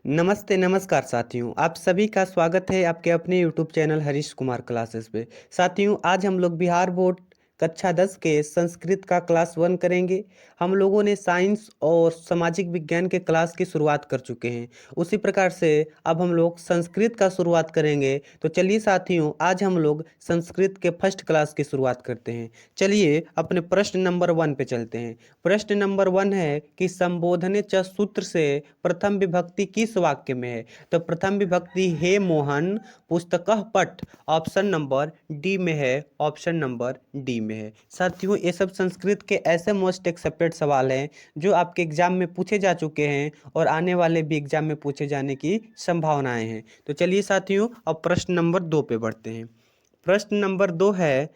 नमस्ते नमस्कार साथियों, आप सभी का स्वागत है आपके अपने YouTube channel Harish Kumar classes पे। साथियों, आज हम लोग बिहार बोर्ड कक्षा 10 के संस्कृत का क्लास 1 करेंगे। हम लोगों ने साइंस और सामाजिक विज्ञान के क्लास की शुरुआत कर चुके हैं। उसी प्रकार से अब हम लोग संस्कृत का शुरुआत करेंगे। तो चलिए साथियों, आज हम लोग संस्कृत के फर्स्ट क्लास की शुरुआत करते हैं। चलिए अपने प्रश्न नंबर 1 पे चलते हैं। प्रश्न नंबर 1 है कि संबोधने च सूत्र से प्रथम विभक्ति किस वाक्य में है। तो प्रथम विभक्ति हे मोहन पुस्तकः पठ ऑप्शन नंबर डी में है। ऑप्शन नंबर डी में है। साथियों, ये सब संस्कृत के ऐसे मोस्ट एक्सेप्टेड सवाल हैं जो आपके एग्जाम में पूछे जा चुके हैं और आने वाले भी एग्जाम में पूछे जाने की संभावनाएं हैं। तो चलिए साथियों, अब प्रश्न नंबर 2 पे बढ़ते हैं। प्रश्न नंबर 2 है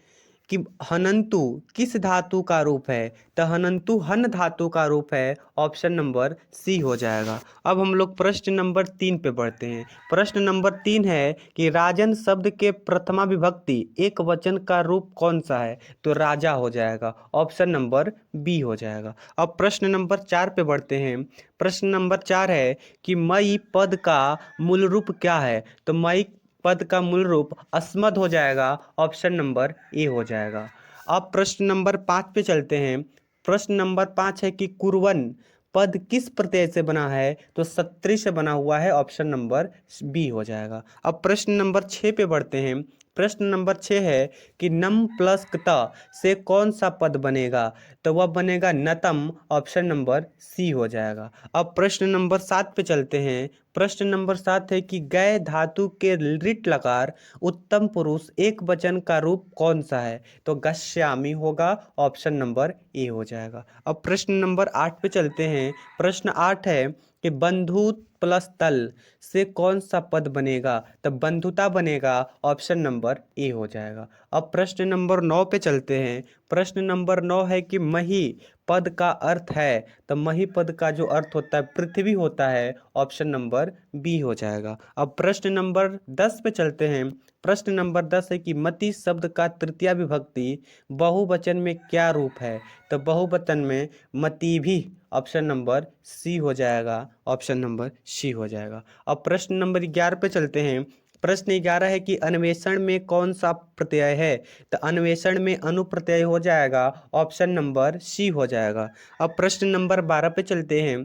कि हनंतु किस धातु का रूप है। तो हनंतु हन धातु का रूप है। ऑप्शन नंबर सी हो जाएगा। अब हम लोग प्रश्न नंबर 3 पे बढ़ते हैं। प्रश्न नंबर 3 है कि राजन शब्द के प्रथमा विभक्ति एक वचन का रूप कौन सा है। तो राजा हो जाएगा। ऑप्शन नंबर बी हो जाएगा। अब प्रश्न नंबर 4 पे बढ़ते हैं। प्रश्न नंबर 4 है कि मई पद का मूल रूप क्या है। तो मई पद का मूल रूप अस्मद हो जाएगा। ऑप्शन नंबर ए हो जाएगा। अब प्रश्न नंबर 5 पे चलते हैं। प्रश्न नंबर 5 है कि कुर्वन पद किस प्रत्यय से बना है। तो सत्री से बना हुआ है। ऑप्शन नंबर बी हो जाएगा। अब प्रश्न नंबर 6 पे बढ़ते हैं। प्रश्न नंबर 6 है कि नम प्लस क्त से कौन सा पद बनेगा। तो वह बनेगा नतम। ऑप्शन नंबर सी हो जाएगा। अब प्रश्न नंबर 7 पे चलते हैं। प्रश्न नंबर 7 है कि गय धातु के लिट लकार उत्तम पुरुष एक वचन का रूप कौन सा है। तो गश्यामी होगा। ऑप्शन नंबर ए हो जाएगा। अब प्रश्न नंबर 8 पे चलते हैं। प्रश्न 8 है कि बंधु प्लस तल से कौन सा पद बनेगा। तो बंधुता बनेगा। ऑप्शन नंबर ए हो जाएगा। अब प्रश्न नंबर 9 पे चलते हैं। प्रश्न नंबर 9 है कि मही पद का अर्थ है। तो मही पद का जो अर्थ होता है पृथ्वी होता है। ऑप्शन नंबर बी हो जाएगा। अब प्रश्न नंबर 10 पे चलते हैं। प्रश्न नंबर 10 है कि मति शब्द का तृतीया विभक्ति बहुवचन में क्या रूप है। तो बहुवचन में मति भी। ऑप्शन नंबर सी हो जाएगा। ऑप्शन नंबर सी हो जाएगा। अब प्रश्न नंबर 11 पे चलते हैं। प्रश्न 11 है कि अन्वेषण में कौन सा प्रत्यय है। तो अन्वेषण में अनुप्रत्यय हो जाएगा। ऑप्शन नंबर सी हो जाएगा। अब प्रश्न नंबर 12 पे चलते हैं।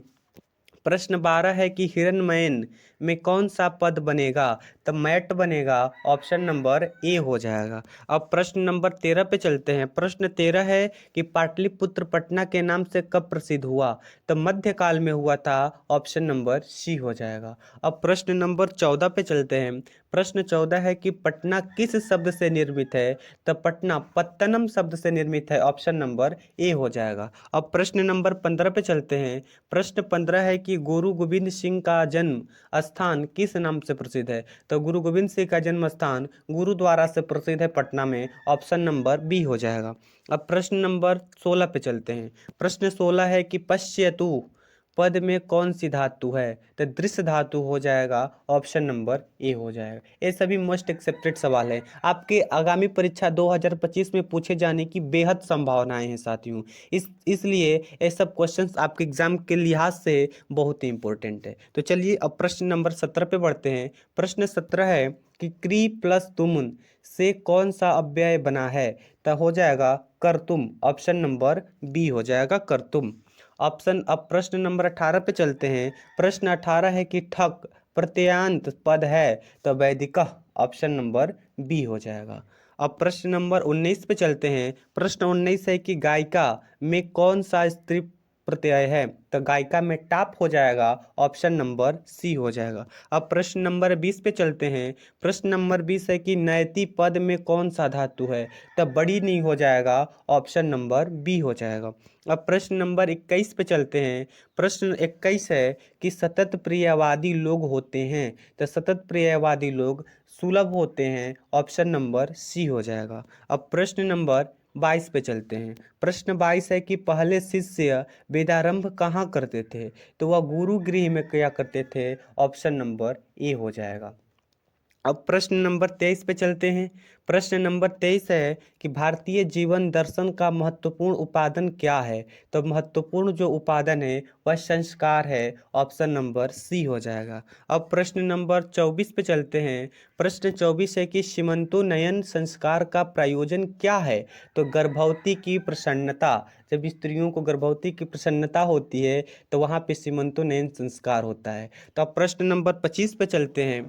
प्रश्न 12 है कि हिरण्मयन में कौन सा पद बनेगा। तब मैट बनेगा। ऑप्शन नंबर ए हो जाएगा। अब प्रश्न नंबर 13 पे चलते हैं। प्रश्न 13 है कि पाटलिपुत्र पटना के नाम से कब प्रसिद्ध हुआ। तो मध्यकाल में हुआ था। ऑप्शन नंबर सी हो जाएगा। अब प्रश्न नंबर 14 पे चलते हैं। प्रश्न 14 है कि पटना किस शब्द से निर्मित है। तो पटना पत्तनम शब्द से निर्मित है। ऑप्शन नंबर ए हो जाएगा। अब प्रश्न नंबर 15 पे चलते हैं। प्रश्न 15 है कि गुरु गोविंद सिंह का जन्म स्थान किस नाम से प्रसिद्ध है। तो गुरु गोविंद सिंह का जन्म स्थान गुरुद्वारा से प्रसिद्ध है पटना में। ऑप्शन नंबर बी हो जाएगा। अब प्रश्न नंबर 16 पे चलते हैं। प्रश्न 16 है कि पश्यतु पद में कौन सी धातु है। तो दृश्य धातु हो जाएगा। ऑप्शन नंबर ए हो जाएगा। ये सभी मोस्ट एक्सेप्टेड सवाल हैं। आपके आगामी परीक्षा 2025 में पूछे जाने की बेहद संभावनाएं हैं साथियों। इसलिए ये सब क्वेश्चंस आपके एग्जाम के लिहाज से बहुत ही इंपॉर्टेंट है। तो चलिए अब प्रश्न नंबर 17 पे बढ़ते हैं। प्रश्न 17 है कि क्री प्लस तुमुन से कौन सा अव्यय बना है। तो हो जाएगा करतुम। ऑप्शन नंबर बी हो जाएगा करतुम। ऑप्शन अब प्रश्न नंबर 18 पे चलते हैं। प्रश्न 18 है कि ठक प्रत्ययांत पद है। तो वैदिक। ऑप्शन नंबर बी हो जाएगा। अब प्रश्न नंबर 19 पे चलते हैं। प्रश्न 19 है कि गायिका में कौन सा स्त्री प्रत्यय है। तो गायिका में टाप हो जाएगा। ऑप्शन नंबर सी हो जाएगा। अब प्रश्न नंबर 20 पे चलते हैं। प्रश्न नंबर 20 है कि नयति पद में कौन सा धातु है। तब बड़ी नहीं हो जाएगा। ऑप्शन नंबर बी हो जाएगा। अब प्रश्न नंबर 21 पे चलते हैं। प्रश्न 21 है कि सतत प्रियवादी लोग होते हैं। तो सतत प्रियवादी लोग सुलभ होते हैं। ऑप्शन नंबर सी हो जाएगा। अब प्रश्न नंबर 22 पे चलते हैं। प्रश्न 22 है कि पहले शिष्य वेदारंभ कहाँ करते थे। तो वह गुरु गृह में किया करते थे। ऑप्शन नंबर ए हो जाएगा। अब प्रश्न नंबर 23 पे चलते हैं। प्रश्न नंबर 23 है कि भारतीय जीवन दर्शन का महत्वपूर्ण उपादान क्या है? तो महत्वपूर्ण जो उपादान है वह संस्कार है। ऑप्शन नंबर सी हो जाएगा। अब प्रश्न नंबर 24 पे चलते हैं। प्रश्न 24 है कि सीमंतोन्नयन संस्कार का प्रयोजन क्या है? तो गर्भवती की प्रसन्नता, जब स्त्रियों को गर्भवती की प्रसन्नता होती है तो वहाँ पे सीमंतोन्नयन संस्कार होता है। तो अब प्रश्न नंबर 25 पे चलते हैं।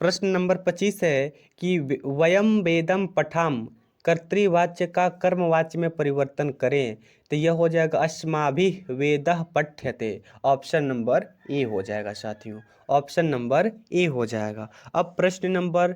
प्रश्न नंबर 25 है कि वयम वेदम पठाम कर्तृवाच्य का कर्मवाच्य में परिवर्तन करें। तो यह हो जाएगा अस्माभिः वेदः पठ्यते। ऑप्शन नंबर ए हो जाएगा साथियों। ऑप्शन नंबर ए हो जाएगा। अब प्रश्न नंबर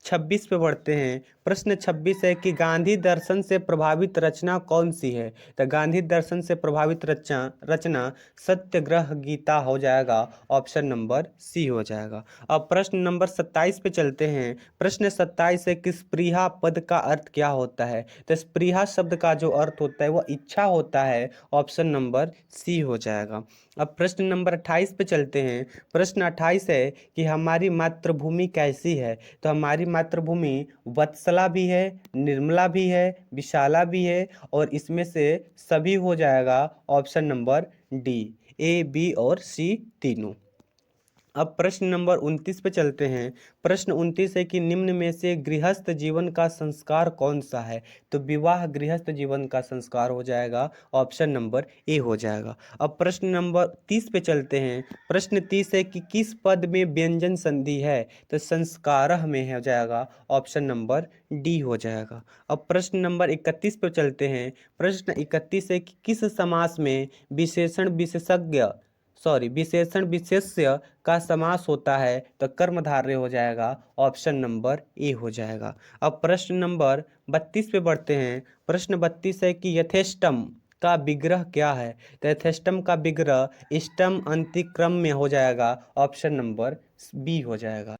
26 पे बढ़ते हैं। प्रश्न 26 है कि गांधी दर्शन से प्रभावित रचना कौन सी है? तो गांधी दर्शन से प्रभावित रचना सत्याग्रह गीता हो जाएगा। ऑप्शन नंबर सी हो जाएगा। अब प्रश्न नंबर 27 पे चलते हैं। प्रश्न 27 है कि स्पृहा पद का अर्थ क्या होता है? तो स्पृहा शब्द का जो अर्थ होता है वह इच्छा होता है। ऑप्शन नंबर सी हो जाएगा। अब प्रश्न नंबर 28 पे चलते हैं। प्रश्न 28 है कि हमारी मातृभूमि कैसी है? तो हमारी मातृभूमि वत्सला भी है, निर्मला भी है, विशाला भी है और इसमें से सभी हो जाएगा। Option number D, A B और सी तीनों। अब प्रश्न नंबर 29 पे चलते हैं। प्रश्न 29 है कि निम्न में से गृहस्थ जीवन का संस्कार कौन सा है? तो विवाह गृहस्थ जीवन का संस्कार हो जाएगा। ऑप्शन नंबर ए हो जाएगा। अब प्रश्न नंबर 30 पे चलते हैं। प्रश्न 30 है कि किस पद में व्यंजन संधि है? तो संस्कारः में हो जाएगा। ऑप्शन नंबर डी हो जाएगा। अब प्रश्न नंबर 31 पे चलते हैं। प्रश्न 31 है कि किस समास में विशेषण विशेष्य का समास होता है? तो कर्मधारय हो जाएगा। ऑप्शन नंबर ए हो जाएगा। अब प्रश्न नंबर 32 पे बढ़ते हैं। प्रश्न 32 है कि यथेष्टम का विग्रह क्या है? तो यथेष्टम का विग्रह इष्टम अंतिक्रम में हो जाएगा। ऑप्शन नंबर बी हो जाएगा।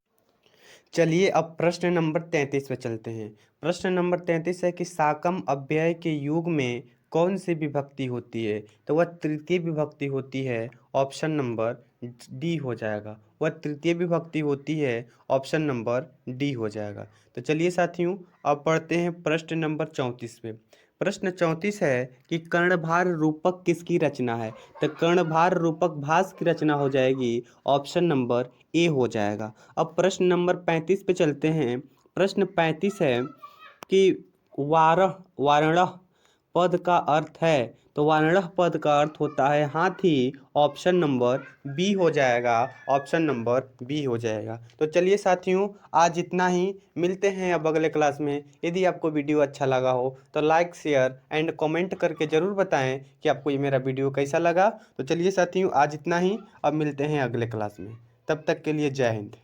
चलिए अब प्रश्न नंबर 33 पे चलते हैं। प्रश्न नंबर 33 है कि साकम अव्यय के युग में कौन सी विभक्ति होती है? तो वह तृतीय विभक्ति होती है। ऑप्शन नंबर डी हो जाएगा। वह तृतीय विभक्ति होती है। ऑप्शन नंबर डी हो जाएगा। तो चलिए साथियों अब पढ़ते हैं प्रश्न नंबर 34 पे। प्रश्न 34 है कि कर्णभार रूपक किसकी रचना है? तो कर्णभार रूपक भास की रचना हो जाएगी। ऑप्शन नंबर ए हो जाएगा। अब प्रश्न नंबर 35 पे चलते हैं। प्रश्न 35 है कि वारणः पद का अर्थ है? तो वारणः पद का अर्थ होता है हाथी। ऑप्शन नंबर बी हो जाएगा। ऑप्शन नंबर बी हो जाएगा। तो चलिए साथियों आज इतना ही। मिलते हैं अब अगले क्लास में। यदि आपको वीडियो अच्छा लगा हो तो लाइक शेयर एंड कमेंट करके ज़रूर बताएं कि आपको ये मेरा वीडियो कैसा लगा। तो चलिए साथियों आज इतना ही। अब मिलते हैं अगले क्लास में। तब तक के लिए जय हिंद।